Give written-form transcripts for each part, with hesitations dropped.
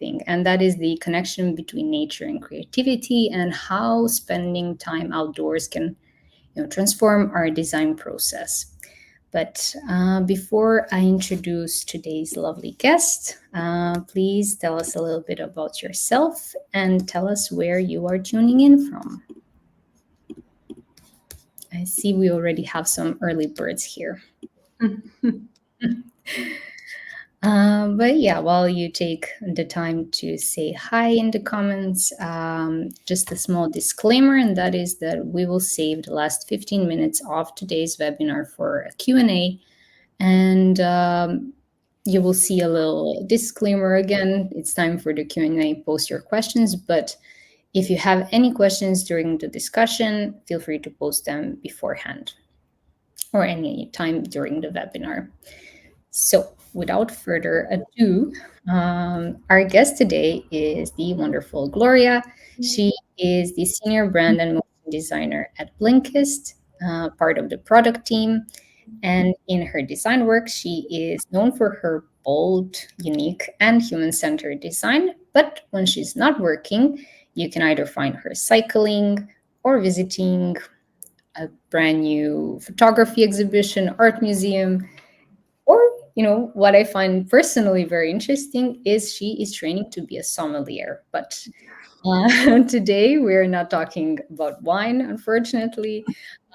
everything, and that is the connection between nature and creativity, and how spending time outdoors can transform our design process. But before I introduce today's lovely guest, please tell us a little bit about yourself and tell us where you are tuning in from. I see we already have some early birds here. But yeah, while you take the time to say hi in the comments, just a small disclaimer, and that is that we will save the last 15 minutes of today's webinar for a Q&A. And you will see a little disclaimer again. It's time for the Q&A. Post your questions, but if you have any questions during the discussion, feel free to post them beforehand or any time during the webinar. So without further ado, our guest today is the wonderful Gloria. She is the senior brand and motion designer at Blinkist, part of the product team. And in her design work, she is known for her bold, unique, and human-centered design. But when she's not working, you can either find her cycling or visiting a brand new photography exhibition, art museum, or what I find personally very interesting is she is training to be a sommelier. But today we're not talking about wine, unfortunately,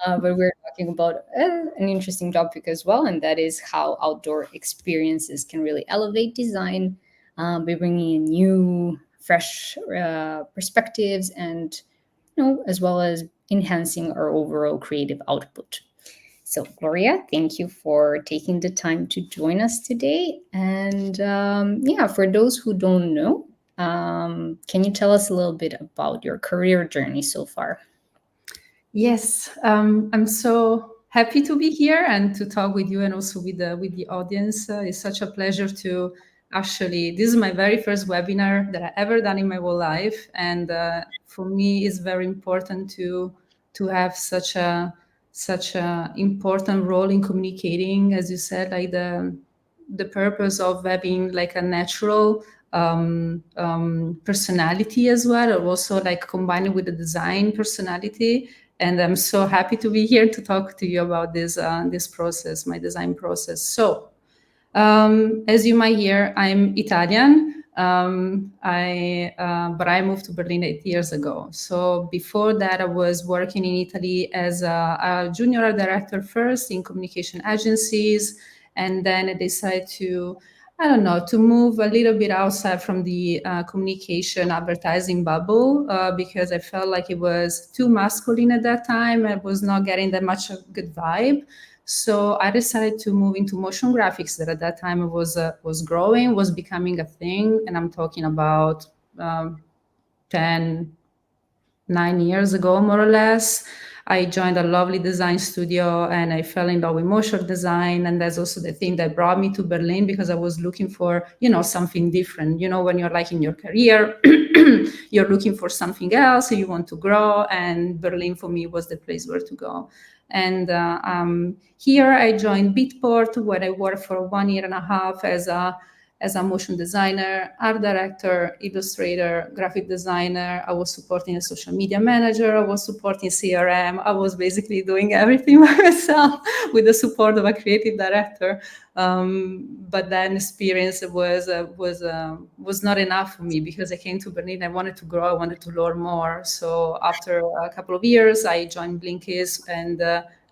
but we're talking about an interesting topic as well, and that is how outdoor experiences can really elevate design by bringing in new, fresh perspectives, and as well as enhancing our overall creative output. So, Gloria, thank you for taking the time to join us today. And for those who don't know, can you tell us a little bit about your career journey so far? Yes, I'm so happy to be here and to talk with you and also with the audience. It's such a pleasure to actually, this is my very first webinar that I ever done in my whole life. And for me, it's very important to have such a important role in communicating, as you said, like the purpose of having like a natural personality as well, or also like combining with the design personality. And I'm so happy to be here to talk to you about this process, my design process. So as you might hear, I'm Italian. But I moved to Berlin 8 years ago. So before that, I was working in Italy as a junior art director first in communication agencies. And then I decided to move a little bit outside from the communication advertising bubble because I felt like it was too masculine at that time. I was not getting that much a good vibe. So I decided to move into motion graphics that at that time was growing, was becoming a thing. And I'm talking about 9 years ago, more or less. I joined a lovely design studio and I fell in love with motion design. And that's also the thing that brought me to Berlin because I was looking for, something different. When you're like in your career, you're looking for something else, you want to grow. And Berlin for me was the place where to go. And here I joined Beatport, where I worked for 1.5 years as a motion designer, art director, illustrator, graphic designer. I was supporting a social media manager. I was supporting CRM. I was basically doing everything by myself with the support of a creative director. But that experience was not enough for me because I came to Berlin. I wanted to grow. I wanted to learn more. So after a couple of years, I joined Blinkist, and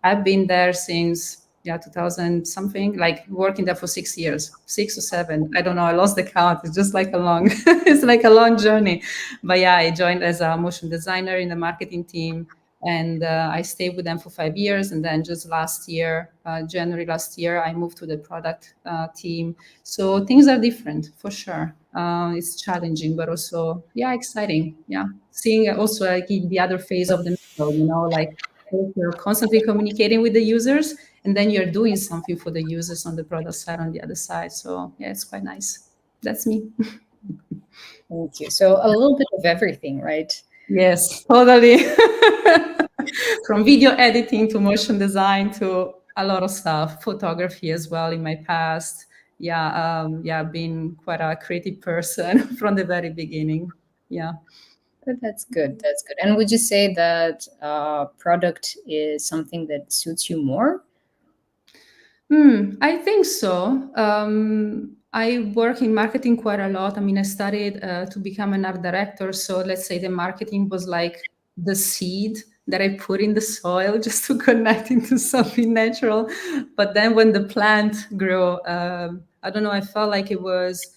I've been there since 2000 something, like working there for 6 years, 6 or 7. I don't know. I lost the count. It's just like it's like a long journey. But yeah, I joined as a motion designer in the marketing team. And I stayed with them for 5 years. And then just last year, January last year, I moved to the product team. So things are different for sure. It's challenging, but also, exciting. Yeah. Seeing also like the other phase of the middle, like you're constantly communicating with the users and then you're doing something for the users on the product side, on the other side. So yeah, it's quite nice. That's me. Thank you. So a little bit of everything, right? Yes, totally. From video editing to motion design to a lot of stuff, photography as well in my past. yeah, being quite a creative person from the very beginning. Yeah. But that's good. That's good. And would you say that product is something that suits you more? I think so. I work in marketing quite a lot. I mean, I studied to become an art director. So let's say the marketing was like the seed that I put in the soil just to connect into something natural. But then when the plant grew, I don't know, I felt like it was,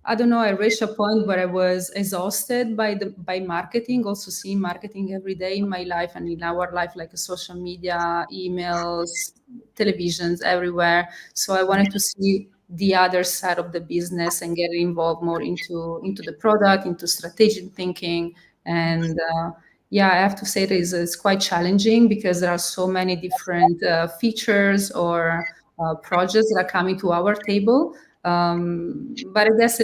I don't know, I reached a point where I was exhausted by marketing, also seeing marketing every day in my life and in our life, like social media, emails, televisions everywhere. So I wanted to see the other side of the business and get involved more into the product, into strategic thinking. And yeah, I have to say it's quite challenging because there are so many different features or projects that are coming to our table. But I guess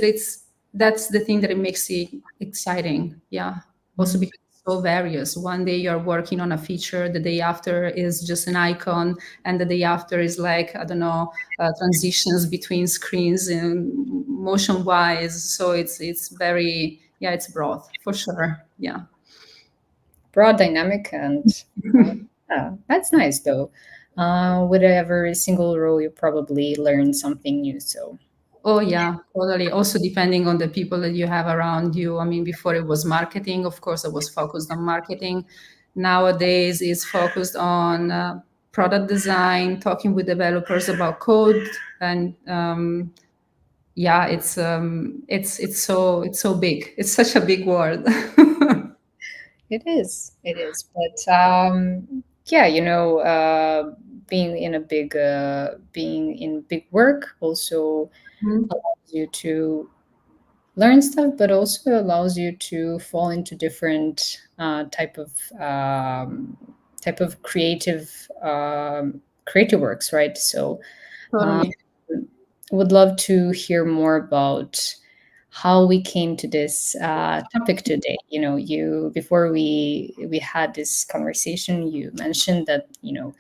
that's the thing that it makes it exciting. Yeah. Also Mm. because it's so various. One day you're working on a feature, the day after is just an icon, and the day after is like, I don't know, transitions between screens and motion wise. So it's very, yeah, it's broad for sure. Yeah. Broad, dynamic, and that's nice though. With every single role, you probably learn something new. So Oh yeah, totally. Also depending on the people that you have around you. I mean, before it was marketing, of course, I was focused on marketing. Nowadays, it's focused on product design, talking with developers about code, and yeah, it's so big. It's such a big world. it is. It is. But yeah, being in being in big work also Mhm. allows you to learn stuff, but also allows you to fall into different type of creative works, right? So um, Totally. would love to hear more about how we came to this topic today. You before we had this conversation, you mentioned that you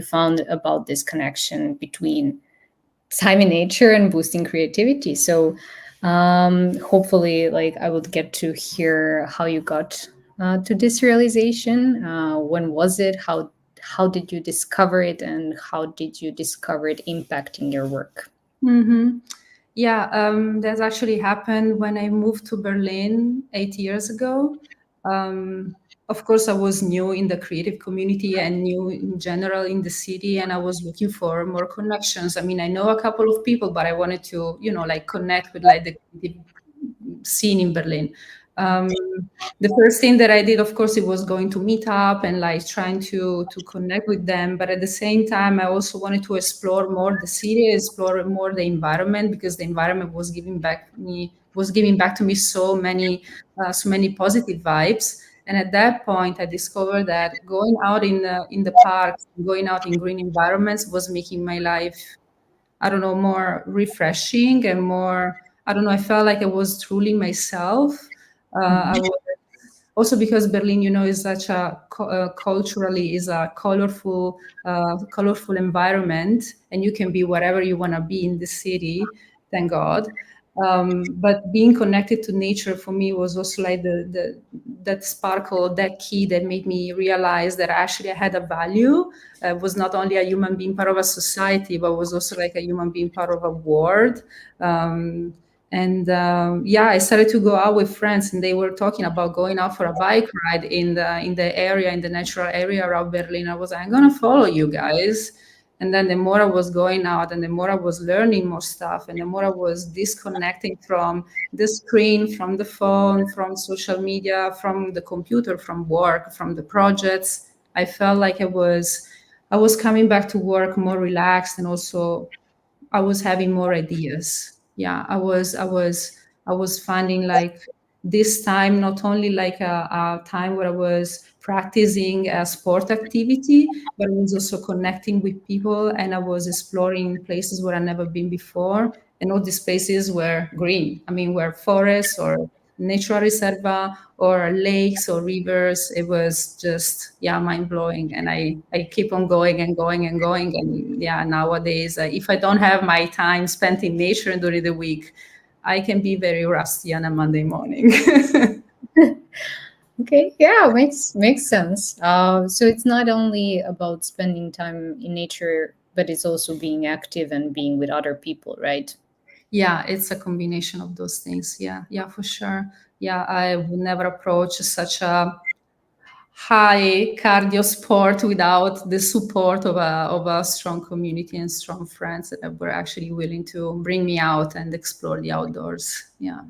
found about this connection between time in nature and boosting creativity. So hopefully, like, I would get to hear how you got to this realization. When was it? How did you discover it, and how did you discover it impacting your work? Hmm. Yeah, that actually happened when I moved to Berlin 8 years ago. Um, of course, I was new in the creative community and new in general in the city, and I was looking for more connections. I mean, I know a couple of people, but I wanted to, like connect with like the creative scene in Berlin. Um, the first thing that I did, of course, it was going to meet up and like trying to connect with them. But at the same time, I also wanted to explore more the city, explore more the environment because the environment was giving back to me so many positive vibes. And at that point, I discovered that going out in the parks, going out in green environments was making my life, I don't know, more refreshing and more, I don't know, I felt like I was truly myself. I was also because Berlin, is such a culturally is a colorful environment, and you can be whatever you want to be in the city. Thank God. But being connected to nature for me was also like the that sparkle, that key that made me realize that actually I had a value. I was not only a human being part of a society, but was also like a human being part of a world. Um, and yeah, I started to go out with friends, and they were talking about going out for a bike ride in the natural area around Berlin. I was like, I'm gonna follow you guys. And then the more I was going out, and the more I was learning more stuff, and the more I was disconnecting from the screen, from the phone, from social media, from the computer, from work, from the projects, I felt like I was coming back to work more relaxed, and also I was having more ideas. Yeah, I was finding like this time not only like a time where I was practicing a sport activity, but I was also connecting with people, and I was exploring places where I never been before, and all these places were green. I mean, were forests or natural reserva or lakes or rivers. It was just, yeah, mind blowing. And I keep on going and going and going. And yeah, nowadays, if I don't have my time spent in nature during the week, I can be very rusty on a Monday morning. Okay, yeah, makes sense. So it's not only about spending time in nature, but it's also being active and being with other people, right? Yeah, it's a combination of those things. Yeah, yeah, for sure. Yeah, I would never approach such a high cardio sport without the support of a strong community and strong friends that were actually willing to bring me out and explore the outdoors. Yeah.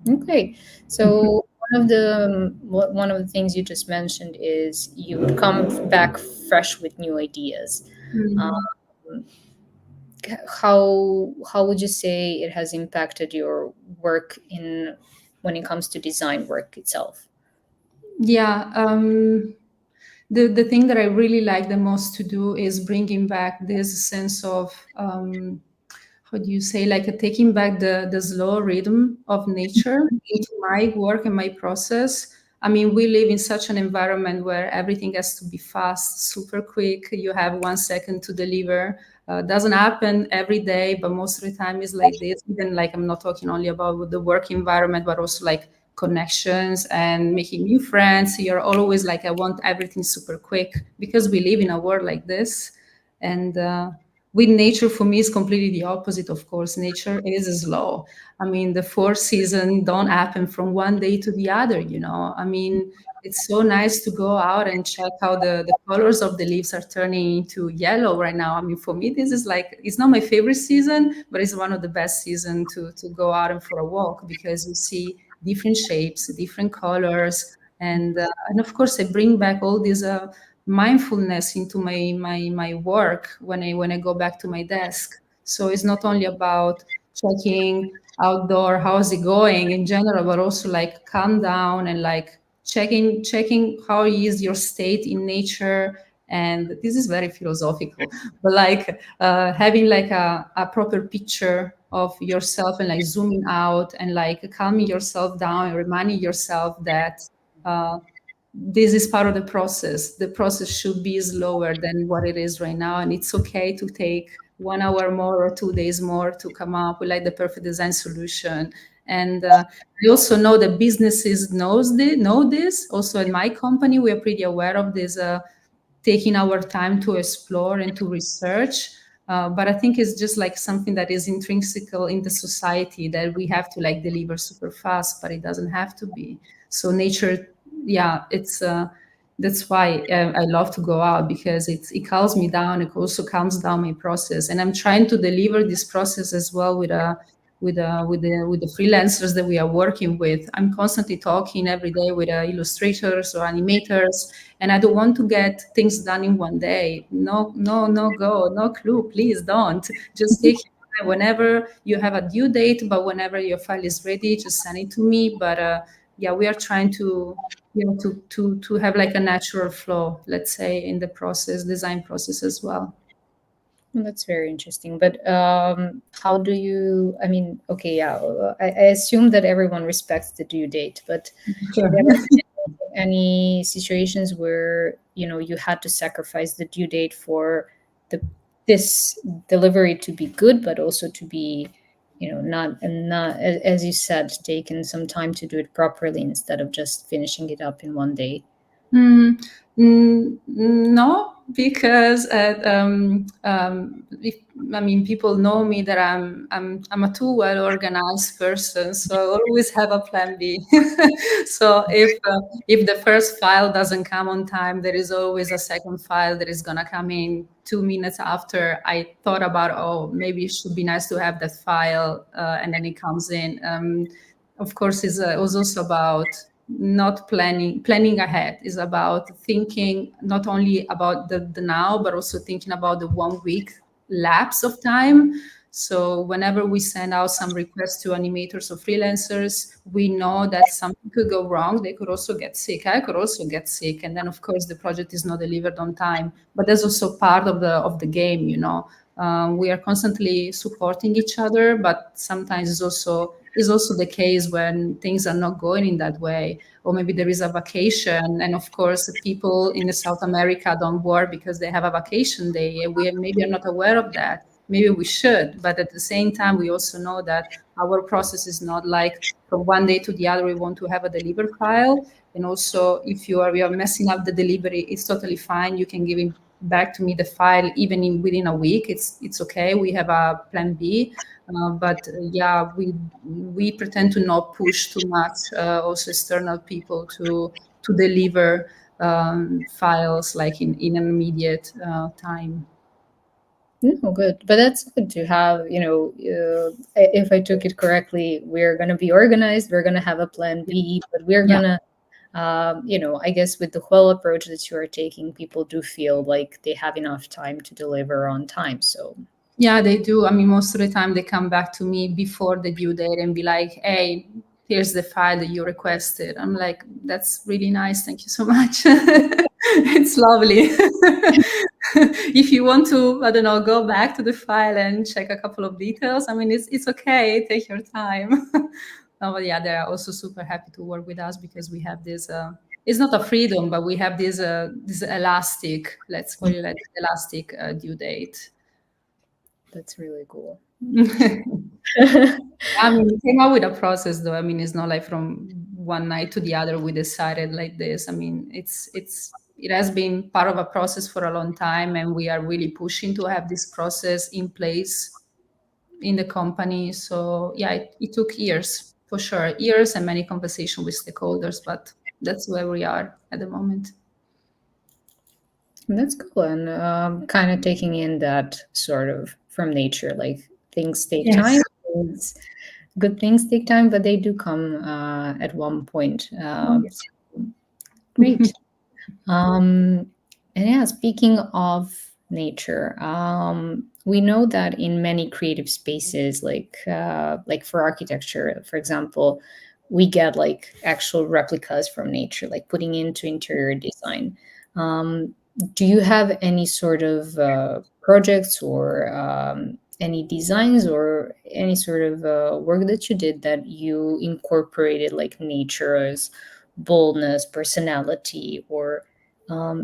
Okay, so one of the things you just mentioned is you would come back fresh with new ideas. Mhm. How would you say it has impacted your work in when it comes to design work itself? Yeah. The thing that I really like the most to do is bringing back this sense of how do you say, like taking back the slow rhythm of nature into my work and my process. I mean, we live in such an environment where everything has to be fast, super quick. You have 1 second to deliver. Doesn't happen every day, but most of the time is like this. Even like I'm not talking only about the work environment, but also like connections and making new friends. You're always like, I want everything super quick because we live in a world like this. And with nature, for me, is completely the opposite. Of course, nature is slow. I mean, the four seasons don't happen from one day to the other. I mean, it's so nice to go out and check how the colors of the leaves are turning into yellow right now. I mean, for me, this is like, it's not my favorite season, but it's one of the best seasons to go out and for a walk because you see different shapes, different colors, and of course, I bring back all these mindfulness into my work when I go back to my desk. So it's not only about checking outdoor how's it going in general, but also like calm down and like checking how is your state in nature. And this is very philosophical, but like having like a proper picture of yourself and like zooming out and like calming yourself down and reminding yourself that uh, this is part of the process. The process should be slower than what it is right now, and it's okay to take 1 hour more or 2 days more to come up with like the perfect design solution. And I also know that businesses know this. Also, in my company, we are pretty aware of this. Taking our time to explore and to research. But I think it's just like something that is intrinsical in the society that we have to like deliver super fast, but it doesn't have to be. So nature, yeah, it's that's why I love to go out because it calms me down. It also calms down my process, and I'm trying to deliver this process as well with the freelancers that we are working with. I'm constantly talking every day with illustrators or animators, and I don't want to get things done in one day. No, no, no, go, no clue. Please don't. Just take your time. Whenever you have a due date, but whenever your file is ready, just send it to me. But yeah, we are trying to to have like a natural flow, let's say, in the design process as well. That's very interesting. But how do you? I mean, okay, yeah, I assume that everyone respects the due date, but have Sure. there ever been any situations where you had to sacrifice the due date for the this delivery to be good, but also to be, not as you said, taken some time to do it properly instead of just finishing it up in one day. Mm, no, because if, I mean, people know me that I'm a too well organized person, so I always have a plan B. So if the first file doesn't come on time, there is always a second file that is gonna come in 2 minutes after I thought about. Oh, maybe it should be nice to have that file, and then it comes in. Of course, it was also about not planning ahead. Is about thinking not only about the now but also thinking about the 1 week lapse of time. So whenever we send out some requests to animators or freelancers, we know that something could go wrong. They could also get sick. I could also get sick, and then of course the project is not delivered on time. But that's also part of the game. We are constantly supporting each other, but sometimes it's also is also the case when things are not going in that way, or maybe there is a vacation, and of course people in South America don't work because they have a vacation day. We maybe are not aware of that. Maybe we should, but at the same time we also know that our process is not like from one day to the other we want to have a delivered file. And also if you are messing up the delivery, it's totally fine. You can give it back to me the file even in within a week. It's okay. We have a plan B. But yeah, we pretend to not push too much also external people to deliver files like in an immediate time. No, good. But that's good to have, if I took it correctly, we're going to be organized, we're going to have a plan B, but we're Yeah. going to, I guess with the whole approach that you are taking, people do feel like they have enough time to deliver on time. So, Yeah, they do. I mean, most of the time they come back to me before the due date and be like, hey, here's the file that you requested. I'm like, that's really nice. Thank you so much. It's lovely. If you want to, I don't know, go back to the file and check a couple of details, I mean, it's okay. Take your time. But yeah, they are also super happy to work with us because we have this. It's not a freedom, but we have this elastic, let's call it like elastic due date. that's really cool. I mean, we came up with a process, though. I mean, it's not like from one night to the other we decided like this. I mean, it has been part of a process for a long time, and we are really pushing to have this process in place in the company. So yeah, it took years for sure, years and many conversations with stakeholders, but that's where we are at the moment. That's cool. And kind of taking in that sort of from nature, like things take time. Yes. Things, good things take time, but they do come at one point. Yes. Great. Um, and yeah, speaking of nature, we know that in many creative spaces, like for architecture, for example, we get like actual replicas from nature, like putting into interior design. Um, do you have any sort of projects or any designs or any sort of work that you did that you incorporated like nature's boldness, personality, or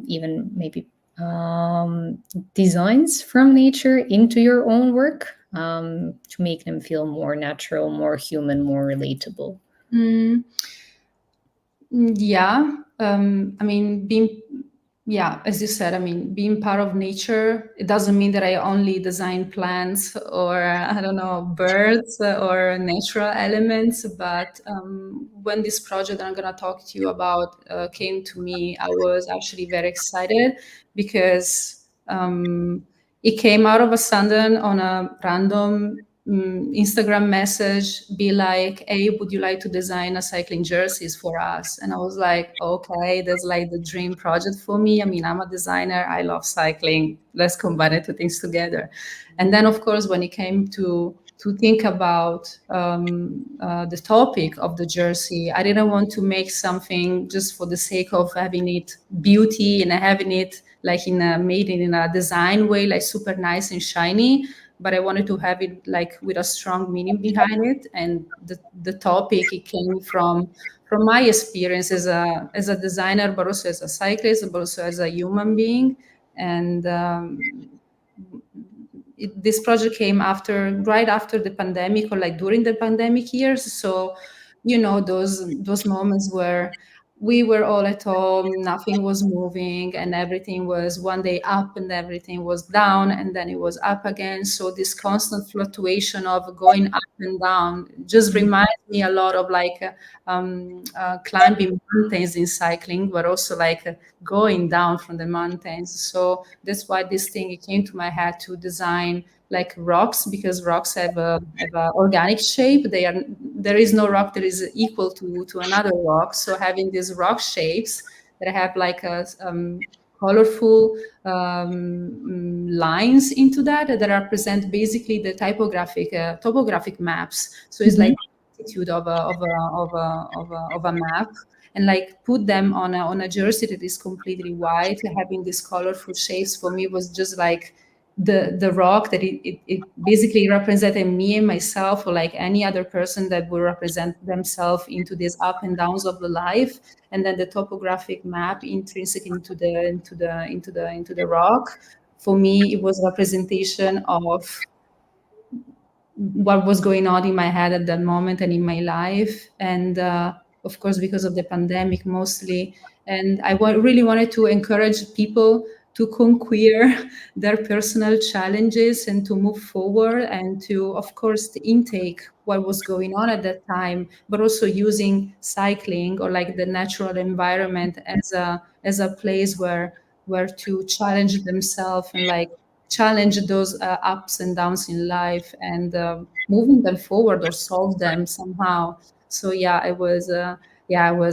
even maybe designs from nature into your own work to make them feel more natural, more human, more relatable? Mm, yeah. I mean, yeah, as you said, I mean, being part of nature, it doesn't mean that I only design plants or, I don't know, birds or natural elements. But when this project that I'm going to talk to you about came to me, I was actually very excited because it came out of a sudden on a random Instagram message, be like, hey, would you like to design a cycling jerseys for us? And I was like, okay, that's like the dream project for me. I mean, I'm a designer, I love cycling. Let's combine the two things together. And then, of course, when it came to think about the topic of the jersey, I didn't want to make something just for the sake of having it beauty and having it like made in a design way, like super nice and shiny, but I wanted to have it like with a strong meaning behind it. And the topic, it came from my experience as a designer, but also as a cyclist, but also as a human being. And this project came right after the pandemic, or like during the pandemic years. So, you know, those moments where we were all at home, nothing was moving, and everything was one day up and everything was down, and then it was up again. So this constant fluctuation of going up and down just reminds me a lot of like climbing mountains in cycling, but also like going down from the mountains. So that's why this thing, it came to my head to design like rocks, because rocks have a organic shape. There is no rock that is equal to another rock. So having these rock shapes that have like a colorful lines into that represent basically the topographic maps. So it's like the attitude of a map, and like put them on a jersey that is completely white, having these colorful shapes for me was just like the rock that it basically represented me and myself, or like any other person that would represent themselves into these up and downs of the life. And then the topographic map intrinsic into the rock, for me it was representation of what was going on in my head at that moment and in my life. And of course, because of the pandemic mostly. And really wanted to encourage people to conquer their personal challenges and to move forward, and to, of course, to intake what was going on at that time, but also using cycling or like the natural environment as a place where to challenge themselves and like challenge those ups and downs in life, and moving them forward or solve them somehow. So it was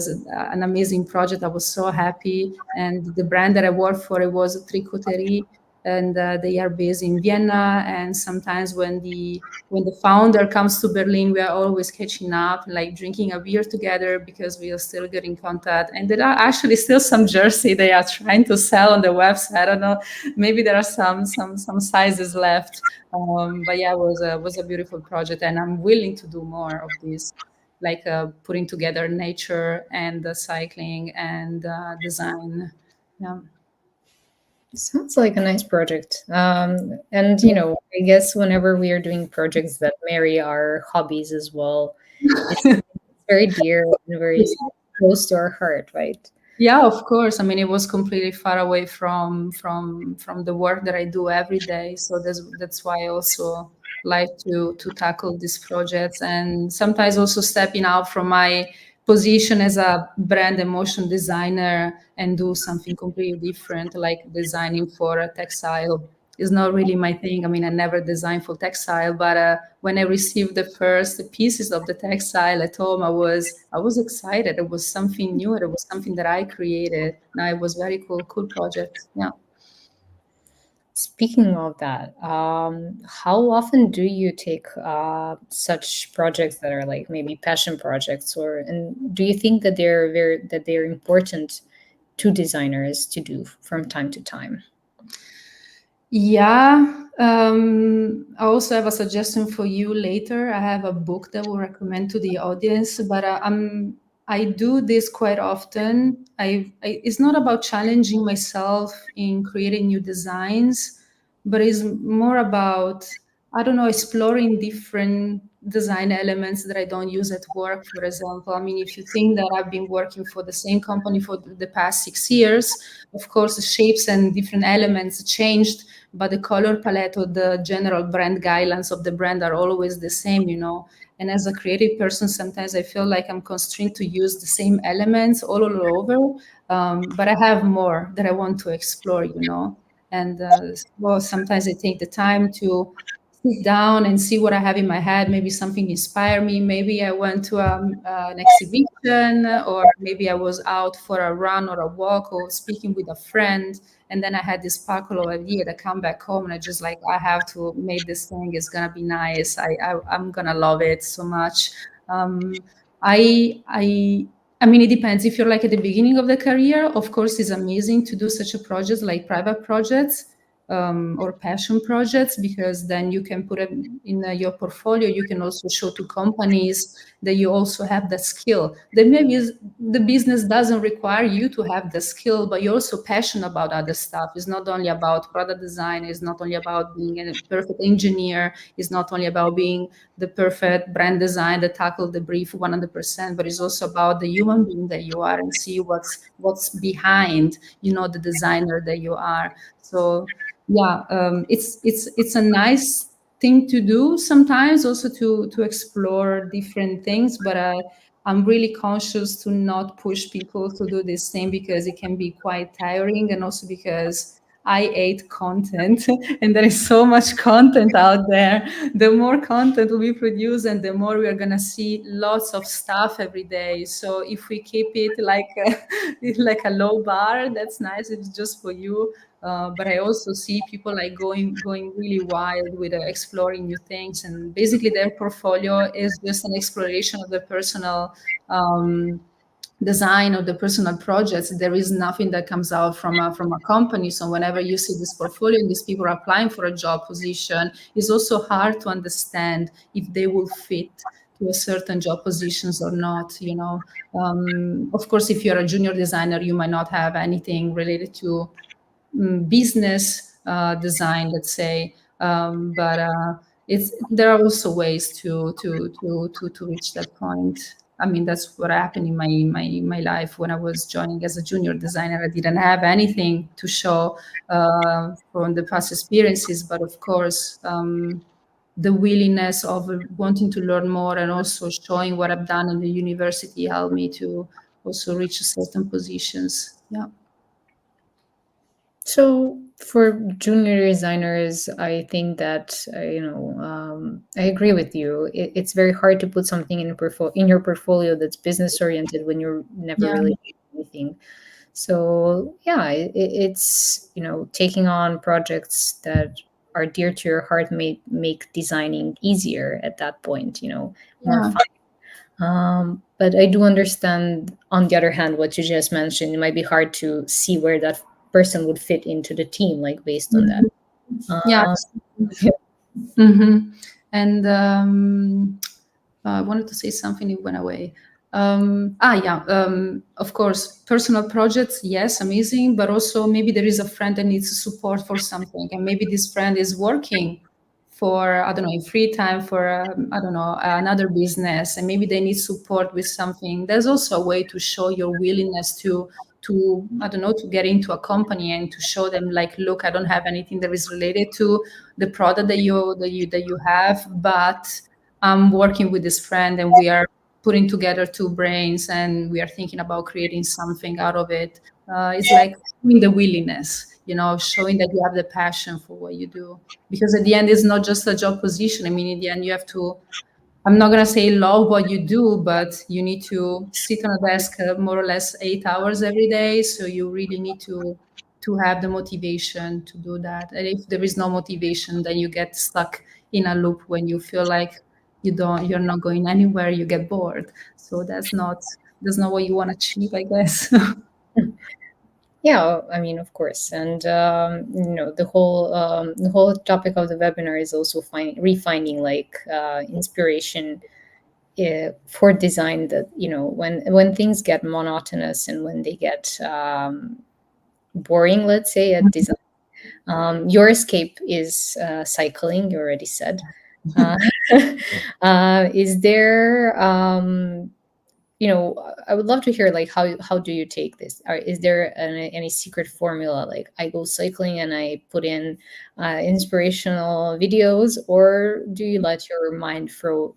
an amazing project. I was so happy, and the brand that I worked for, it was Tricoterie, and they are based in Vienna. And sometimes when the founder comes to Berlin, we are always catching up, like drinking a beer together, because we are still getting contact. And there are actually still some jersey they are trying to sell on the website. I don't know, maybe there are some sizes left. But yeah, it was a beautiful project, and I'm willing to do more of this, like putting together nature and cycling and design. Yeah. Sounds like a nice project. And you know, I guess whenever we are doing projects that marry our hobbies as well, it's very dear and very close to our heart, right? Yeah, of course. I mean, it was completely far away from the work that I do every day. So that's why I also like to tackle these projects, and sometimes also stepping out from my position as a brand and motion designer and do something completely different, like designing for a textile is not really my thing. I mean, I never designed for textile, but when I received the first pieces of the textile at home, I was excited. It was something new. It was something that I created. Now it was very cool project. Yeah. Speaking of that, how often do you take such projects that are like maybe passion projects, or and do you think that they're important to designers to do from time to time? Yeah. I also have a suggestion for you later. I have a book that will recommend to the audience, but I do this quite often. It's not about challenging myself in creating new designs, but it's more about, I don't know, exploring different design elements that I don't use at work. For example, I mean, if you think that I've been working for the same company for the past 6 years, of course, the shapes and different elements changed, but the color palette or the general brand guidelines of the brand are always the same. And as a creative person, sometimes I feel like I'm constrained to use the same elements all over, but I have more that I want to explore. And well, sometimes I take the time to sit down and see what I have in my head. Maybe something inspired me. Maybe I went to an exhibition, or maybe I was out for a run or a walk or speaking with a friend. And then I had this sparkle of idea that come back home, and I just like, I have to make this thing. It's gonna be nice. I'm gonna love it so much. Um, I I I mean, it depends. If you're like at the beginning of the career, of course, it's amazing to do such a project like private projects, or passion projects, because then you can put it in your portfolio. You can also show to companies that you also have the skill. Then maybe the business doesn't require you to have the skill, but you're also passionate about other stuff. It's not only about product design. It's not only about being a perfect engineer. It's not only about being the perfect brand design that tackle the brief 100%, but it's also about the human being that you are, and see what's behind, the designer that you are. So yeah, it's a nice thing to do sometimes, also to explore different things, but I'm really conscious to not push people to do this thing, because it can be quite tiring, and also because I hate content and there is so much content out there. The more content we produce, and the more we are going to see lots of stuff every day. So if we keep it like like a low bar, that's nice. It's just for you. But I also see people like going really wild with exploring new things, and basically their portfolio is just an exploration of their personal um, design or the personal projects, there is nothing that comes out from a company. So whenever you see this portfolio and these people are applying for a job position, it's also hard to understand if they will fit to a certain job positions or not. Of course, if you're a junior designer, you might not have anything related to business design, let's say. But it's there are also ways to reach that point. I mean, that's what happened in my life when I was joining as a junior designer. I didn't have anything to show from the past experiences, but of course, the willingness of wanting to learn more and also showing what I've done in the university helped me to also reach certain positions. Yeah. So for junior designers, I think that I agree with you. It's very hard to put something in your portfolio that's business oriented when you're never Yeah. really doing anything. So yeah, it's taking on projects that are dear to your heart may make designing easier at that point. More Yeah. fun. But I do understand, on the other hand, what you just mentioned. It might be hard to see where that person would fit into the team, like based on that. Mhm. Yeah. Um, Mm-hmm. And I wanted to say something, it went away. Yeah. Of course, personal projects, yes, amazing. But also, maybe there is a friend that needs support for something, and maybe this friend is working for, I don't know, in free time for I don't know, another business, and maybe they need support with something. There's also a way to show your willingness to I don't know, to get into a company and to show them, like, look, I don't have anything that is related to the product that you have, but I'm working with this friend and we are putting together two brains and we are thinking about creating something out of it. It's like showing the willingness, showing that you have the passion for what you do. Because at the end, it's not just a job position. I mean, in the end, you have to, I'm not going to say love what you do, but you need to sit on a desk more or less 8 hours every day. So you really need to have the motivation to do that. And if there is no motivation, then you get stuck in a loop when you feel like you're not going anywhere, you get bored. So that's not what you want to achieve, I guess. yeah, I mean, of course, and the whole topic of the webinar is also refining like inspiration for design. That when things get monotonous and when they get boring, let's say, at design. Your escape is cycling, you already said. Uh, is there, I would love to hear, like, how do you take this? Is there any secret formula? Like, I go cycling and I put in inspirational videos, or do you let your mind flow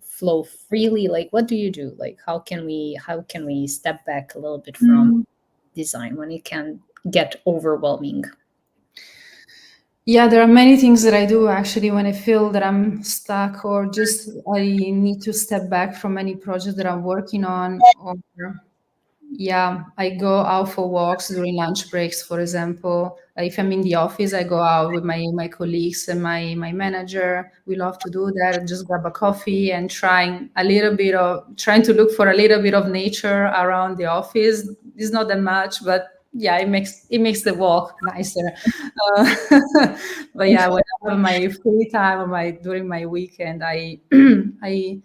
freely? Like, what do you do? Like, how can we step back a little bit from Mm. design when it can get overwhelming? Yeah, there are many things that I do actually when I feel that I'm stuck or just I need to step back from any project that I'm working on. Or yeah, I go out for walks during lunch breaks, for example. If I'm in the office, I go out with my colleagues and my manager. We love to do that. Just grab a coffee and trying to look for a little bit of nature around the office. It's not that much, but yeah, it makes the walk nicer. Uh, but yeah, when I have my free time or my during my weekend, I I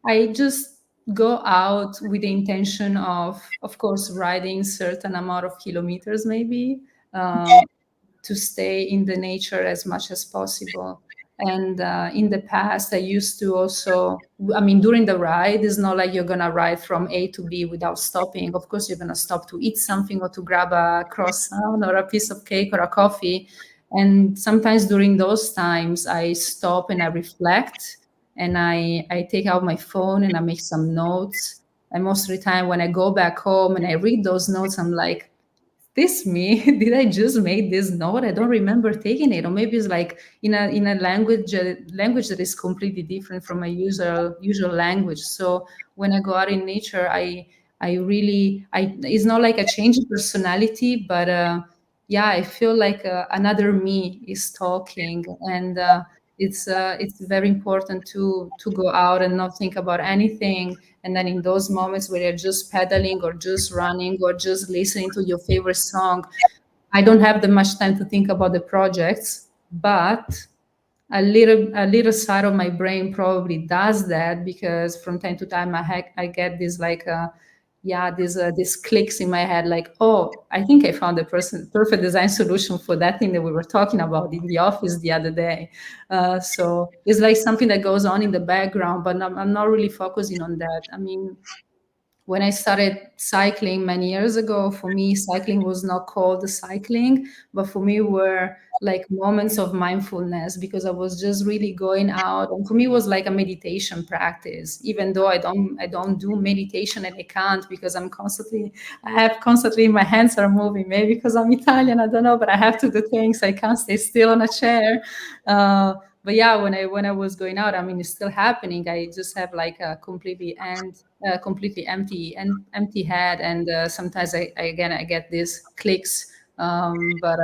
I just go out with the intention of course, riding certain amount of kilometers, maybe, um, to stay in the nature as much as possible. And in the past, I used to also, I mean, during the ride, it's not like you're going to ride from A to B without stopping. Of course, you're going to stop to eat something or to grab a croissant or a piece of cake or a coffee. And sometimes during those times, I stop and I reflect and I take out my phone and I make some notes. And most of the time, when I go back home and I read those notes, I'm like, this me? Did I just make this note? I don't remember taking it. Or maybe it's like in a language that is completely different from my usual language. So when I go out in nature, I really I it's not like a change in personality, but yeah, I feel like another me is talking, and It's very important to go out and not think about anything. And then in those moments where you're just pedaling or just running or just listening to your favorite song, I don't have that much time to think about the projects, but a little side of my brain probably does that, because from time to time I get this like yeah, these clicks in my head, like, oh, I think I found the perfect design solution for that thing that we were talking about in the office the other day. So it's like something that goes on in the background, but I'm not really focusing on that. I mean, when I started cycling many years ago, for me, cycling was not called cycling, but for me were like moments of mindfulness, because I was just really going out. And for me, it was like a meditation practice, even though I don't do meditation, and I can't, because I have constantly, my hands are moving, maybe because I'm Italian, I don't know, but I have to do things. I can't stay still on a chair. But yeah, when I was going out, I mean, it's still happening. I just have like a completely empty head, and sometimes I get these clicks. But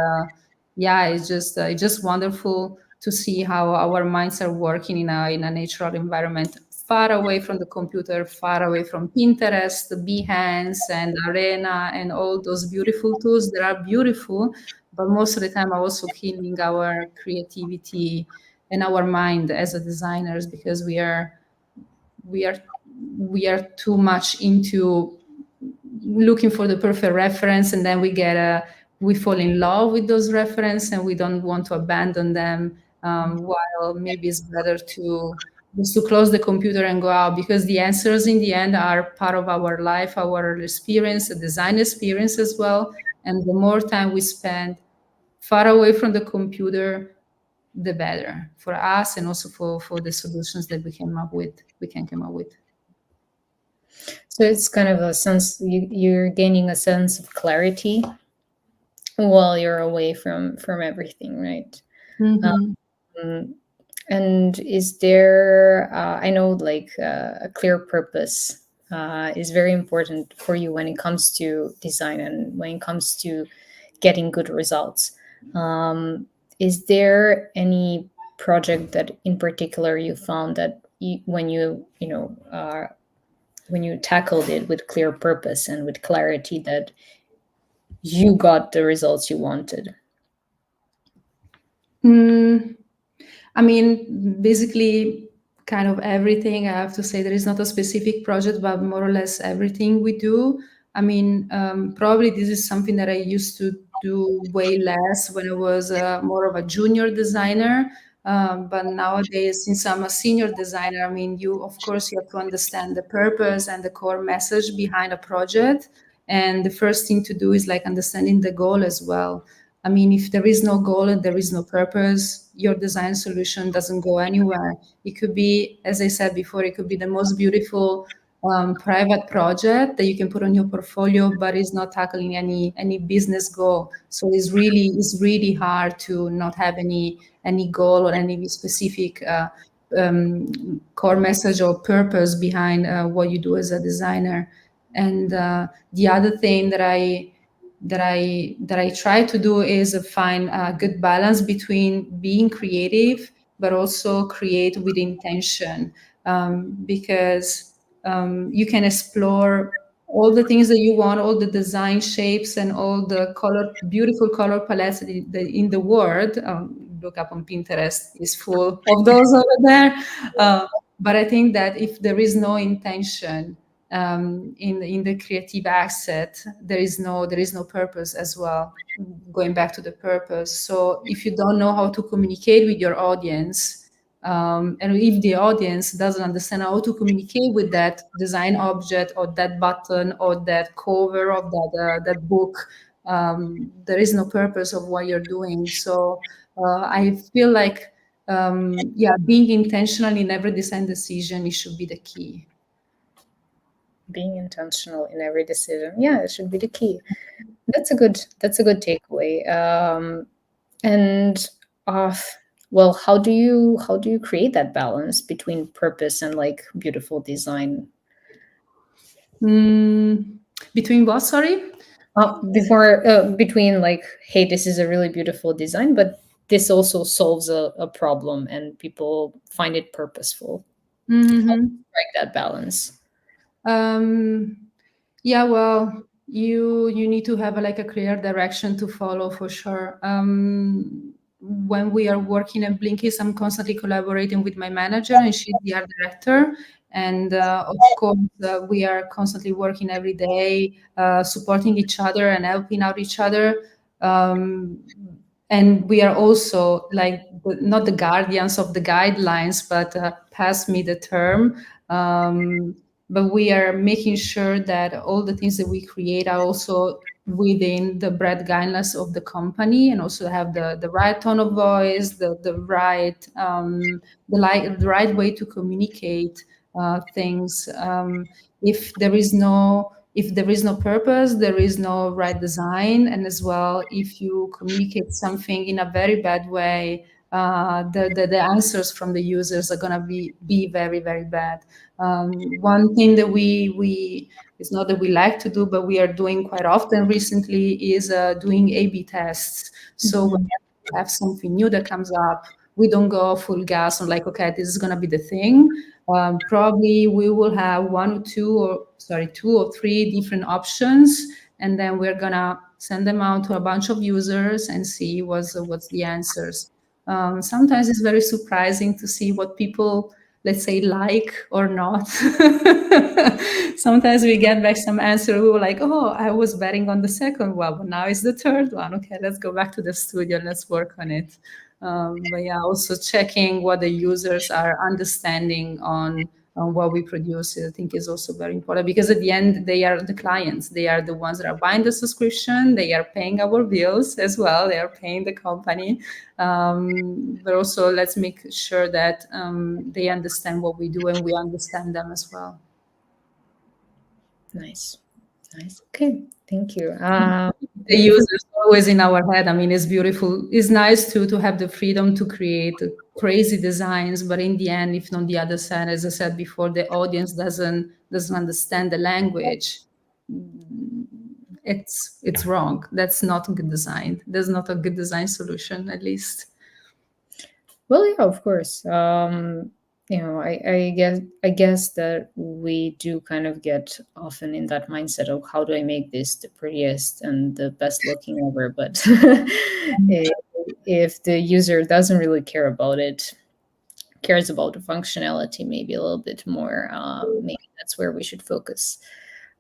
yeah, it's just wonderful to see how our minds are working in a natural environment, far away from the computer, far away from Pinterest, Behance, and Arena, and all those beautiful tools that are beautiful, but most of the time are also killing our creativity and our mind as a designers, because we are we are too much into looking for the perfect reference, and then we fall in love with those reference, and we don't want to abandon them. While maybe it's better to just to close the computer and go out, because the answers in the end are part of our life, our experience, the design experience as well. And the more time we spend far away from the computer, the better for us, and also for the solutions that we can come up with. So it's kind of a sense, you're gaining a sense of clarity while you're away from everything, right? Mm-hmm. Um, and is there, I know, like, a clear purpose is very important for you when it comes to design and when it comes to getting good results. Is there any project that in particular you found that when you tackled it with clear purpose and with clarity, that you got the results you wanted? Mm, I mean, basically, kind of everything. I have to say there is not a specific project, but more or less everything we do. I mean, probably this is something that I used to do way less when I was more of a junior designer. But nowadays, since I'm a senior designer, I mean, of course, you have to understand the purpose and the core message behind a project. And the first thing to do is like understanding the goal as well. I mean, if there is no goal and there is no purpose, your design solution doesn't go anywhere. It could be, as I said before, it could be the most beautiful private project that you can put on your portfolio, but it's not tackling any business goal. So it's really hard to not have any goal or any specific core message or purpose behind what you do as a designer. And the other thing that I try to do is find a good balance between being creative, but also create with intention, because you can explore all the things that you want, all the design shapes, and all the beautiful color palettes in the world. Look up on Pinterest; is full of those over there. But I think that if there is no intention in the creative asset, there is no purpose as well. Going back to the purpose, so if you don't know how to communicate with your audience, and if the audience doesn't understand how to communicate with that design object or that button or that cover of that book, there is no purpose of what you're doing. So I feel like yeah, being intentional in every design decision, it should be the key. Being intentional in every decision, yeah, it should be the key. That's a good takeaway. And off Well, how do you create that balance between purpose and like beautiful design? Mm, between what? Sorry. Before Between, like, hey, this is a really beautiful design, but this also solves a problem and people find it purposeful. Mm-hmm. Strike that balance. Um, yeah, well, you need to have like a clear direction to follow for sure. When we are working at Blinkist, I'm constantly collaborating with my manager, and she's the art director. And of course, we are constantly working every day, supporting each other and helping out each other. Um, and we are also like not the guardians of the guidelines, but pass me the term. But we are making sure that all the things that we create are also within the brand guidelines of the company, and also have the right tone of voice, the right the right way to communicate things. If there is no purpose, there is no right design. And as well, if you communicate something in a very bad way, the answers from the users are going to be very, very bad. One thing that we it's not that we like to do, but we are doing quite often recently is doing A/B tests. So when Mhm. we have something new that comes up, we don't go full gas on like, okay, this is going to be the thing. Probably we will have two or three different options, and then we're gonna send them out to a bunch of users and see what's the answers. Sometimes it's very surprising to see what people, let's say, like or not. Sometimes we get back some answer. We were like, oh, I was betting on the second one, but now it's the third one. Okay, let's go back to the studio. Let's work on it. But yeah, also checking what the users are understanding on what we produce, I think is also very important, because at the end, they are the clients. They are the ones that are buying the subscription. They are paying our bills as well. They are paying the company. But also, let's make sure that they understand what we do and we understand them as well. Nice. Nice. Okay. Thank you. The users always in our head. I mean, it's beautiful. It's nice to have the freedom to create crazy designs, but in the end, if on the other side, as I said before, the audience doesn't understand the language, it's wrong. That's not a good design. That's not a good design solution, at least. Well, yeah, of course. I guess that we do kind of get often in that mindset of how do I make this the prettiest and the best looking ever, but i- if the user doesn't really care about it, cares about the functionality maybe a little bit more, maybe that's where we should focus.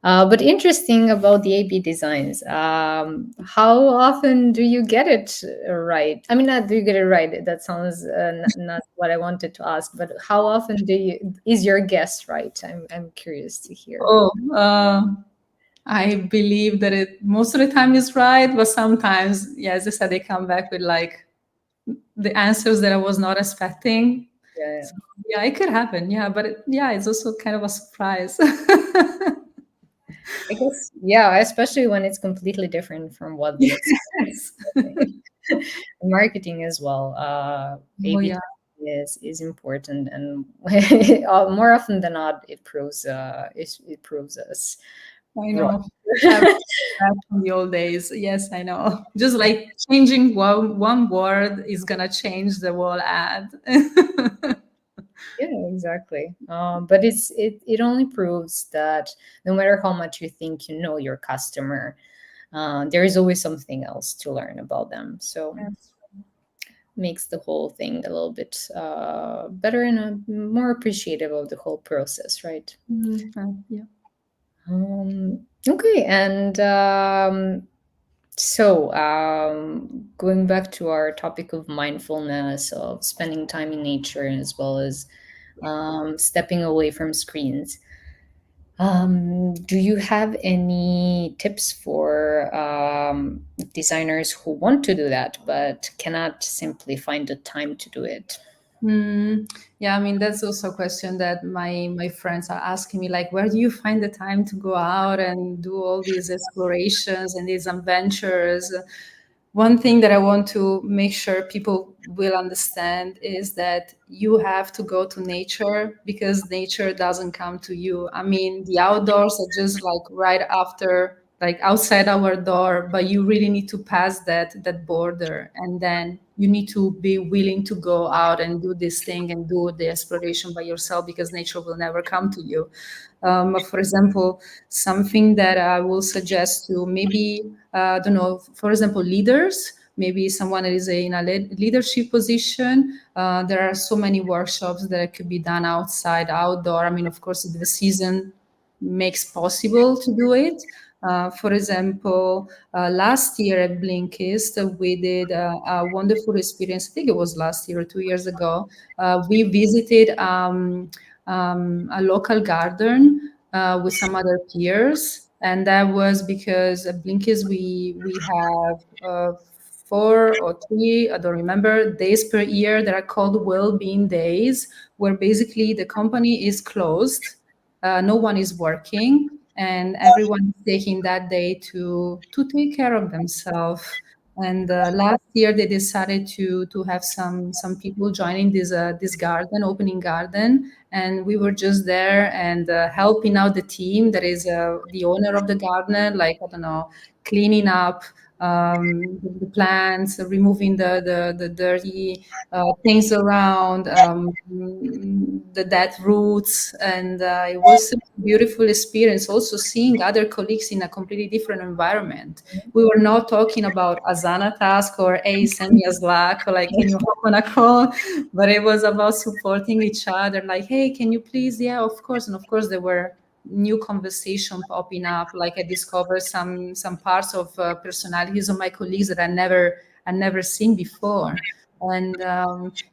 But interesting about the A/B designs. How often do you get it right? I mean, not do you get it right? That sounds not what I wanted to ask. But how often is your guess right? I'm curious to hear. Oh, I believe that it most of the time is right, but sometimes, yeah, as I said, they come back with like the answers that I was not expecting. Yeah, So, yeah, it could happen. Yeah, but yeah, it's also kind of a surprise. I guess. Yeah, especially when it's completely different from what we expect. Yes. Marketing as well. Oh A/B yeah, testing is important, and more often than not, it proves us I wrong. know. Have that from the old days. Yes, I know. Just like changing one word is gonna change the whole ad. Yeah, exactly. But it only proves that no matter how much you think you know your customer, there is always something else to learn about them. So Yes. makes the whole thing a little bit better and more appreciative of the whole process, right? Yeah. Okay, and going back to our topic of mindfulness, of spending time in nature, as well as stepping away from screens. Do you have any tips for designers who want to do that but cannot simply find the time to do it? Yeah, I mean that's also a question that my friends are asking me, like, where do you find the time to go out and do all these explorations and these adventures? One thing that I want to make sure people will understand is that you have to go to nature, because nature doesn't come to you. I mean, the outdoors are just like right after like outside our door, but you really need to pass that border, and then you need to be willing to go out and do this thing and do the exploration by yourself, because nature will never come to you. For example, something that I will suggest to maybe, I don't know, for example, leaders, maybe someone that is in a leadership position. There are so many workshops that could be done outside, outdoor. I mean, of course, the season makes possible to do it. For example, last year at Blinkist, we did a wonderful experience. I think it was last year or 2 years ago. We visited a local garden with some other peers, and that was because at Blinkist we have 4 or 3, I don't remember, days per year that are called well-being days, where basically the company is closed, no one is working, and everyone is taking that day to take care of themselves. And last year they decided to have some people joining this garden, opening garden, and we were just there and helping out the team that is the owner of the garden, like, I don't know, cleaning up the plants, removing the dirty things around, the dead roots. And it was a beautiful experience also seeing other colleagues in a completely different environment. We were not talking about Asana task or, hey, send me a Slack, or like, can you hop on a call? But it was about supporting each other, like, hey, can you please? Yeah, of course. And of course there were new conversation popping up. Like, I discovered some parts of personalities of my colleagues that I never seen before. And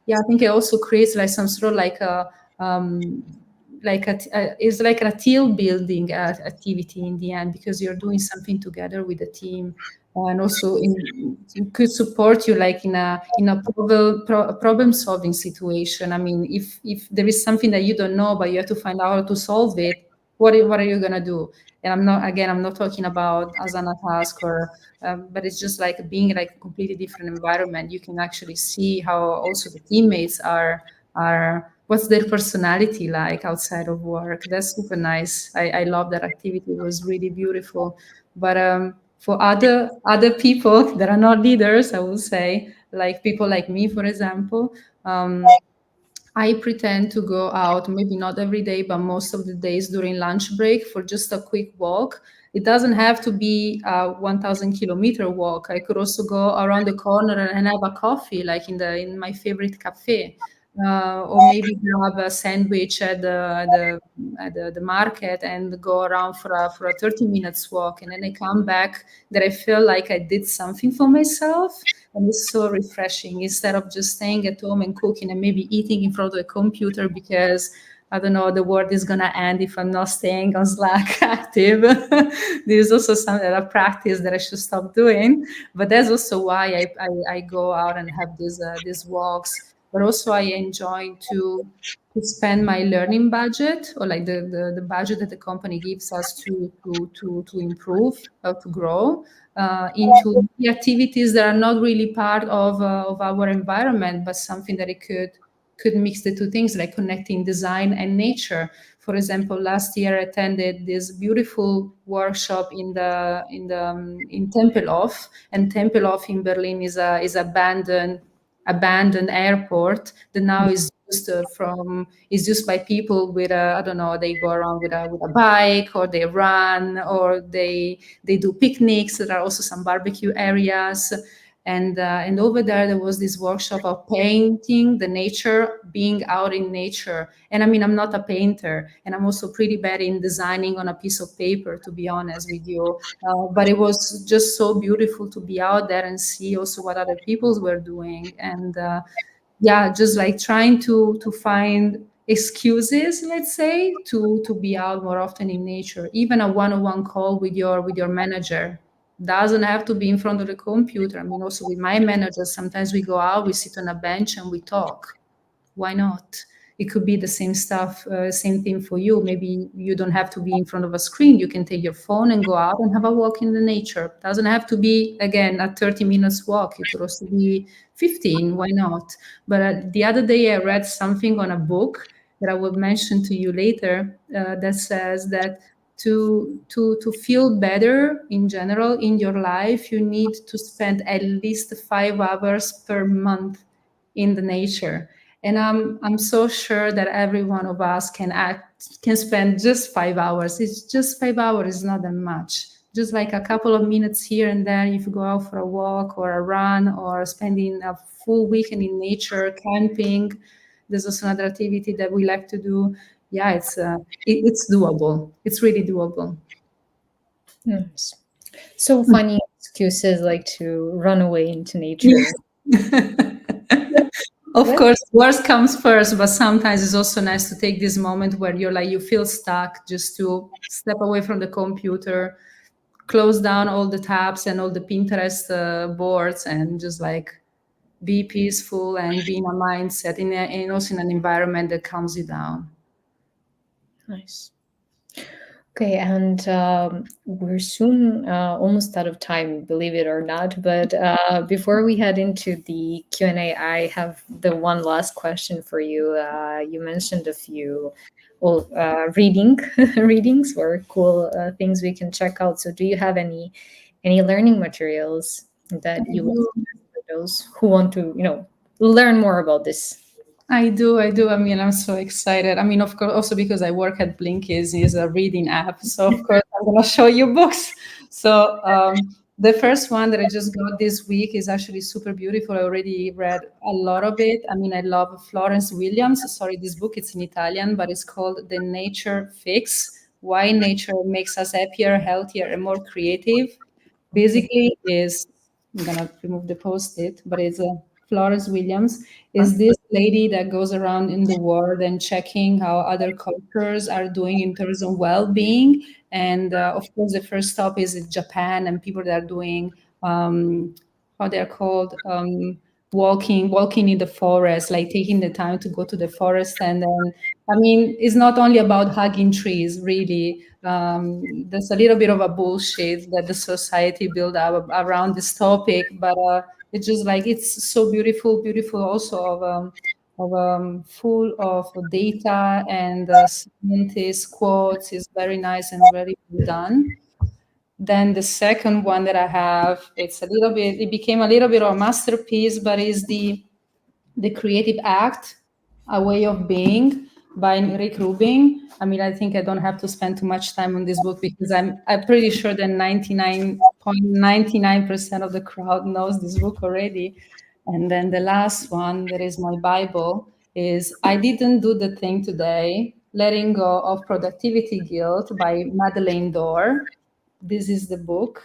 yeah, I think it also creates like some sort of like a it's like a team building activity in the end, because you're doing something together with the team, and also it could support you like in a problem solving situation. I mean, if there is something that you don't know but you have to find out how to solve it, what are you gonna do? And I'm not talking about Asana task or but it's just like being like a completely different environment. You can actually see how also the teammates are what's their personality like outside of work. That's super nice. I love that activity. It was really beautiful. But for other people that are not leaders, I will say, like people like me, for example, I pretend to go out, maybe not every day, but most of the days during lunch break for just a quick walk. It doesn't have to be a 1,000-kilometer walk. I could also go around the corner and have a coffee, like in my favorite cafe, or maybe grab a sandwich at the market and go around for a 30 minutes walk, and then I come back that I feel like I did something for myself, and it's so refreshing instead of just staying at home and cooking and maybe eating in front of the computer because I don't know, the world is gonna end if I'm not staying on Slack active. There's also some other practice that I should stop doing, but that's also why I go out and have these walks. But also I enjoy to spend my learning budget, or like the budget that the company gives us to improve, to grow, into the activities that are not really part of our environment, but something that it could mix the two things, like connecting design and nature. For example, last year I attended this beautiful workshop in Tempelhof, and Tempelhof in Berlin is abandoned airport that now is used by people with I don't know, they go around with a bike, or they run, or they do picnics. There are also some barbecue areas. And over there was this workshop of painting the nature, being out in nature. And I mean, I'm not a painter, and I'm also pretty bad in designing on a piece of paper, to be honest with you. But it was just so beautiful to be out there and see also what other peoples were doing. And yeah, just like trying to find excuses, let's say, to be out more often in nature. Even a one-on-one call with your manager doesn't have to be in front of the computer. I mean, also with my manager, sometimes we go out, we sit on a bench and we talk. Why not? It could be the same stuff, same thing for you. Maybe you don't have to be in front of a screen. You can take your phone and go out and have a walk in the nature. Doesn't have to be, again, a 30 minutes walk. It could also be 15. Why not? But the other day I read something on a book that I will mention to you later, that says that to feel better in general in your life, you need to spend at least 5 hours per month in the nature. And I'm so sure that every one of us can spend just 5 hours. It's just 5 hours, it's not that much. Just like a couple of minutes here and there, if you go out for a walk or a run or spending a full weekend in nature, camping. There's also another activity that we like to do. Yeah, it's doable. It's really doable. Nice. So funny excuses like to run away into nature. Of What? course, worst comes first, but sometimes it's also nice to take this moment where you're like, you feel stuck, just to step away from the computer, close down all the tabs and all the Pinterest boards, and just like be peaceful and be in a mindset and also in an environment that calms you down. Nice. Okay, and we're soon almost out of time, believe it or not. But before we head into the Q&A, I have the one last question for you. You mentioned a few well, readings or cool things we can check out. So, do you have any learning materials that I you would do. suggest for those who want to, learn more about this? I do, I do. I mean, I'm so excited. I mean, of course, also because I work at Blinkist, is a reading app. So, of course, I'm going to show you books. So, the first one that I just got this week is actually super beautiful. I already read a lot of it. I mean, I love Florence Williams. Sorry, this book, it's in Italian, but it's called The Nature Fix: Why Nature Makes Us Happier, Healthier, and More Creative. Basically, is I'm gonna remove the post-it, but it's a Florence Williams is this lady that goes around in the world and checking how other cultures are doing in terms of well-being. And of course, the first stop is in Japan and people that are doing how they're called walking in the forest, like taking the time to go to the forest. And then, I mean, it's not only about hugging trees, really. There's a little bit of a bullshit that the society built up around this topic, but it's just like it's so beautiful, beautiful also full of data and scientist quotes. Is very nice and very well done. Then the second one that I have, it became a little bit of a masterpiece, but is the Creative Act, A Way of Being by Rick Rubin. I mean, I think I don't have to spend too much time on this book because I'm pretty sure that 99.99% of the crowd knows this book already. And then the last one, that is my Bible, is I Didn't Do the Thing Today, Letting Go of Productivity Guilt by Madeleine Dorr. This is the book.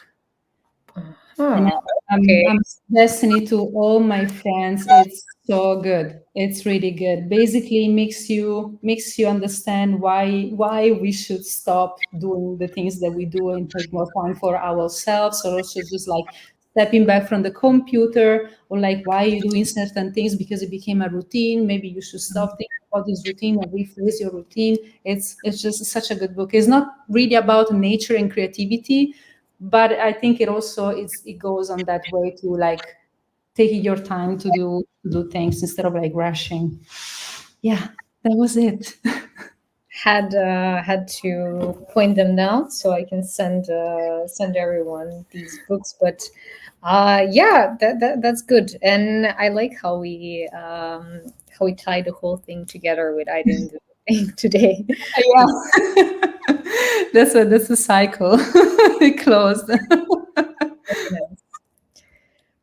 And Oh, I'm okay. suggesting it to all my friends. It's so good. It's really good. Basically, makes you understand why we should stop doing the things that we do and take more time for ourselves, or also just like stepping back from the computer, or like why you're doing certain things because it became a routine. Maybe you should stop thinking about this routine and rephrase your routine. It's just such a good book. It's not really about nature and creativity, but I think it goes on that way to like taking your time to do things instead of like rushing. Yeah, that was it. Had to point them down so I can send everyone these books. But yeah, that's good, and I like how we tie the whole thing together with I didn't do anything today. Yeah, that's a cycle. It closed. Very nice.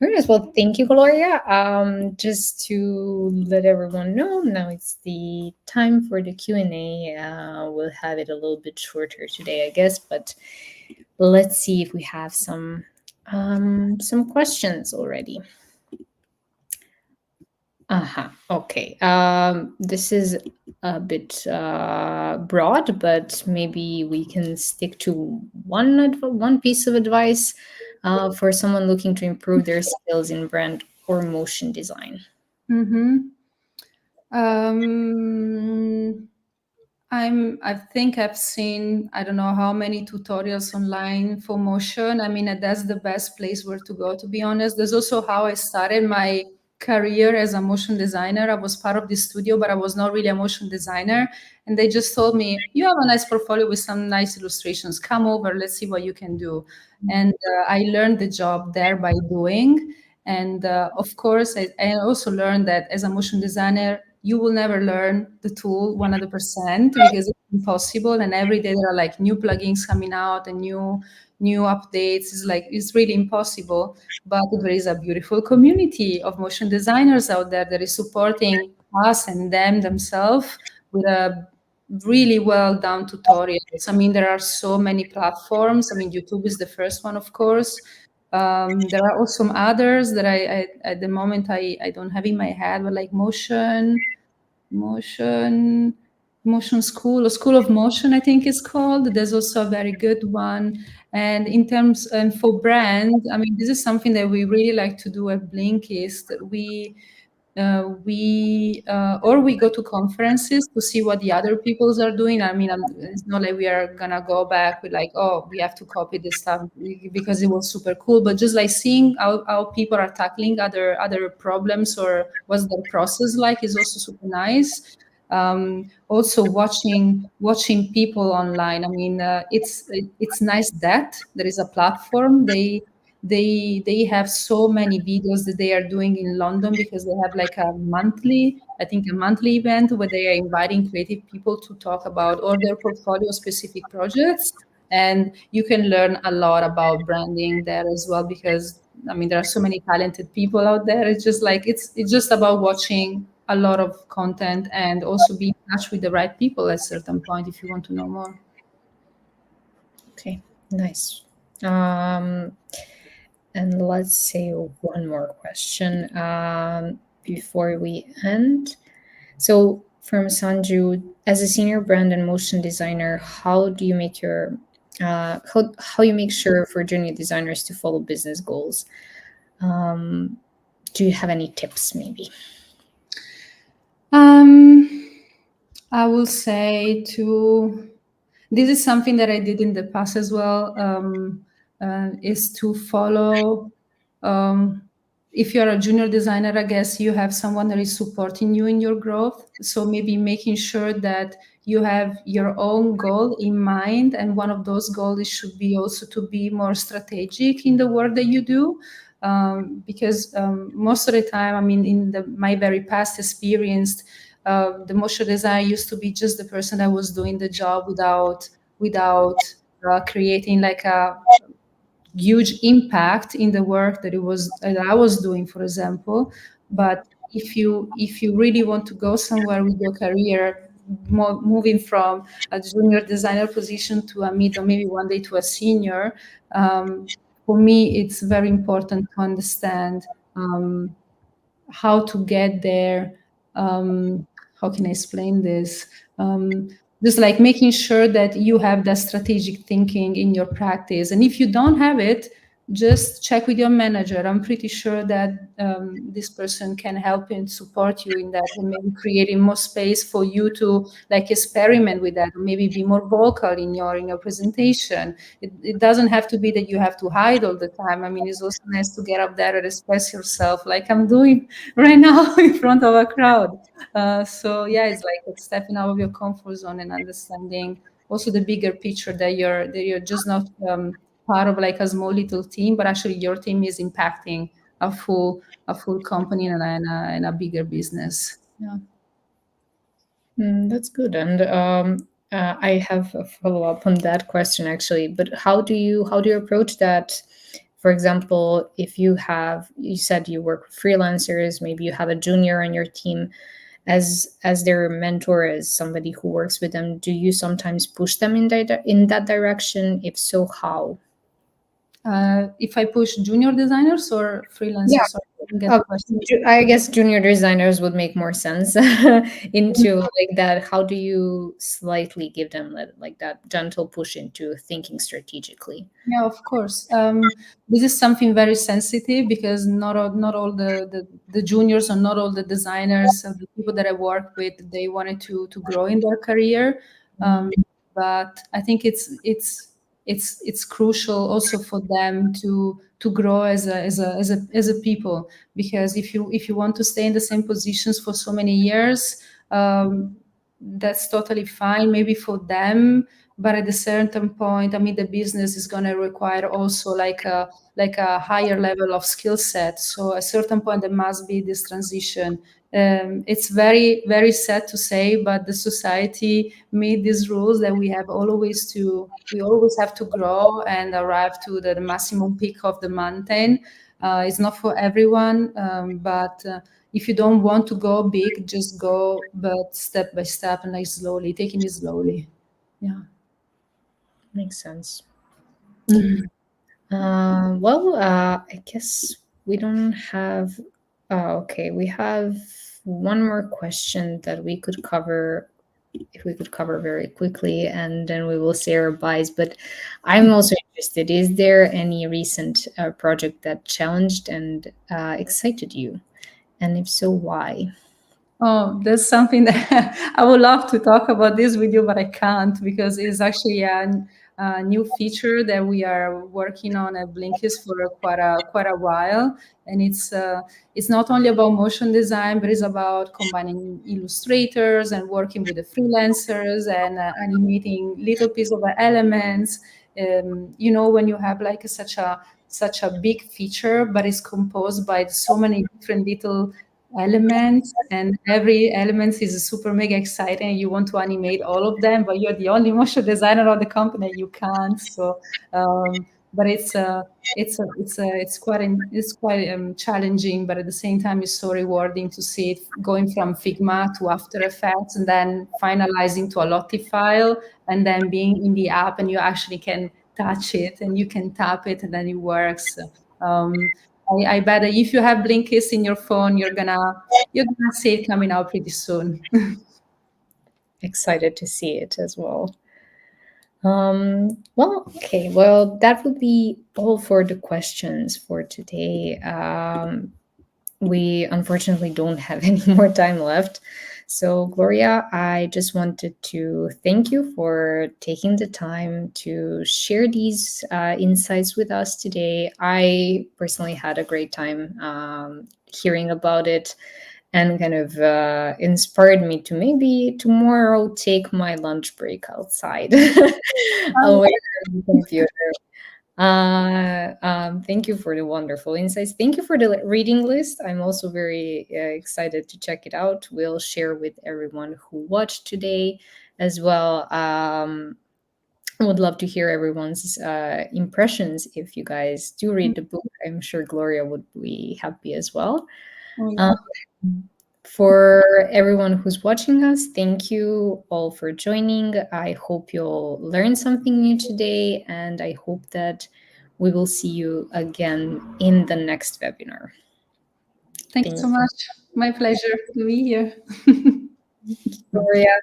Very nice. Well, thank you, Gloria. Just to let everyone know, now it's the time for the Q&A. We'll have it a little bit shorter today, I guess, but let's see if we have some questions already. Okay. This is a bit broad, but maybe we can stick to one piece of advice for someone looking to improve their skills in brand or motion design. Mm-hmm. Um, I think I've seen, I don't know how many tutorials online for motion. I mean, that's the best place where to go, to be honest. There's also how I started my career as a motion designer. I was part of the studio, but I was not really a motion designer. And they just told me, "You have a nice portfolio with some nice illustrations. Come over, let's see what you can do." And I learned the job there by doing. And of course, I also learned that as a motion designer, you will never learn the tool 100% because it's impossible. And every day there are like new plugins coming out and new updates. It's really impossible. But there is a beautiful community of motion designers out there that is supporting us and them themselves with a really well done tutorials. I mean, there are so many platforms. I mean, YouTube is the first one, of course. There are also some others that I at the moment I don't have in my head, but like motion motion school or school of motion, I think it's called. There's also a very good one. And in terms and for brand, I mean, this is something that we really like to do at Blinkist. Or we go to conferences to see what the other peoples are doing. I mean, it's not like we are gonna go back with like, oh, we have to copy this stuff because it was super cool. But just like seeing how people are tackling other problems or what's their process like is also super nice. Also watching people online. I mean, it's nice that there is a platform. They have so many videos that they are doing in London because they have like a monthly event where they are inviting creative people to talk about all their portfolio specific projects. And you can learn a lot about branding there as well because I mean there are so many talented people out there. It's just like it's just about watching a lot of content and also be in touch with the right people at a certain point if you want to know more. Okay, nice. Um, and let's say one more question before we end. So, from Sanju, as a senior brand and motion designer, how do you make your how you make sure for junior designers to follow business goals? Do you have any tips, maybe? I will say to this is something that I did in the past as well, is to follow. If you're a junior designer, I guess you have someone that is supporting you in your growth. So maybe making sure that you have your own goal in mind. And one of those goals should be also to be more strategic in the work that you do. Because most of the time, I mean, in my very past experience, the motion designer used to be just the person that was doing the job without creating like a huge impact in the work that I was doing, for example. But if you really want to go somewhere with your career, moving from a junior designer position to a mid or maybe one day to a senior, for me it's very important to understand how to get there. How can I explain this? Just like making sure that you have that strategic thinking in your practice. And if you don't have it, just check with your manager. I'm pretty sure that this person can help and support you in that, and maybe creating more space for you to like experiment with that, or maybe be more vocal in your presentation. It doesn't have to be that you have to hide all the time. I mean, it's also nice to get up there and express yourself, like I'm doing right now in front of a crowd. So yeah, it's like stepping out of your comfort zone and understanding also the bigger picture that you're just not part of like a small little team, but actually your team is impacting a full company and a bigger business. Yeah. That's good. And I have a follow up on that question actually. But how do you approach that? For example, if you said you work with freelancers, maybe you have a junior on your team as their mentor, as somebody who works with them. Do you sometimes push them in that direction? If so, how? If I push junior designers or Yeah. freelancers, sorry, I didn't get the question. I guess junior designers would make more sense into like that. How do you slightly give them like that gentle push into thinking strategically? Yeah, of course. This is something very sensitive because not all the juniors or not all the designers or the people that I work with, they wanted to grow in their career. Um, but I think it's crucial also for them to grow as a people, because if you want to stay in the same positions for so many years, that's totally fine maybe for them, but at a certain point, I mean, the business is going to require also like a higher level of skill set. So at a certain point there must be this transition. It's very, very sad to say, but the society made these rules that we always have to grow and arrive to the maximum peak of the mountain. It's not for everyone, but if you don't want to go big, just go, but step by step and like slowly, taking it slowly. Yeah. Makes sense. Mhm. Well, I guess we don't have. Okay, we have one more question that we could cover, if we could cover very quickly, and then we will say our buys. But I'm also interested. Is there any recent project that challenged and excited you? And if so, why? Oh, that's something that I would love to talk about this with you, but I can't because it's actually a new feature that we are working on at Blinkist for quite a while, and it's not only about motion design, but it's about combining illustrators and working with the freelancers and animating little piece of elements. When you have like such a big feature, but it's composed by so many different little elements, and every element is super mega exciting. You want to animate all of them, but you're the only motion designer of the company, you can't. So but it's quite challenging, but at the same time it's so rewarding to see it going from Figma to After Effects and then finalizing to a Lottie file, and then being in the app and you actually can touch it and you can tap it and then it works. um, I bet that if you have Blinkist in your phone, you're gonna see it coming out pretty soon. Excited to see it as well. Well, okay. Well, that would be all for the questions for today. We unfortunately don't have any more time left. So, Gloria, I just wanted to thank you for taking the time to share these insights with us today. I personally had a great time hearing about it, and kind of inspired me to maybe tomorrow take my lunch break outside away from the computer. Thank you for the wonderful insights. Thank you for the reading list. I'm also very excited to check it out. We'll share with everyone who watched today as well. I would love to hear everyone's impressions if you guys do read the book. I'm sure Gloria would be happy as well. Oh, Um, yeah. for everyone who's watching us, thank you all for joining. I hope you'll learn something new today, and I hope that we will see you again in the next webinar. Thank you Thank so you, much. My pleasure to be here. Gloria.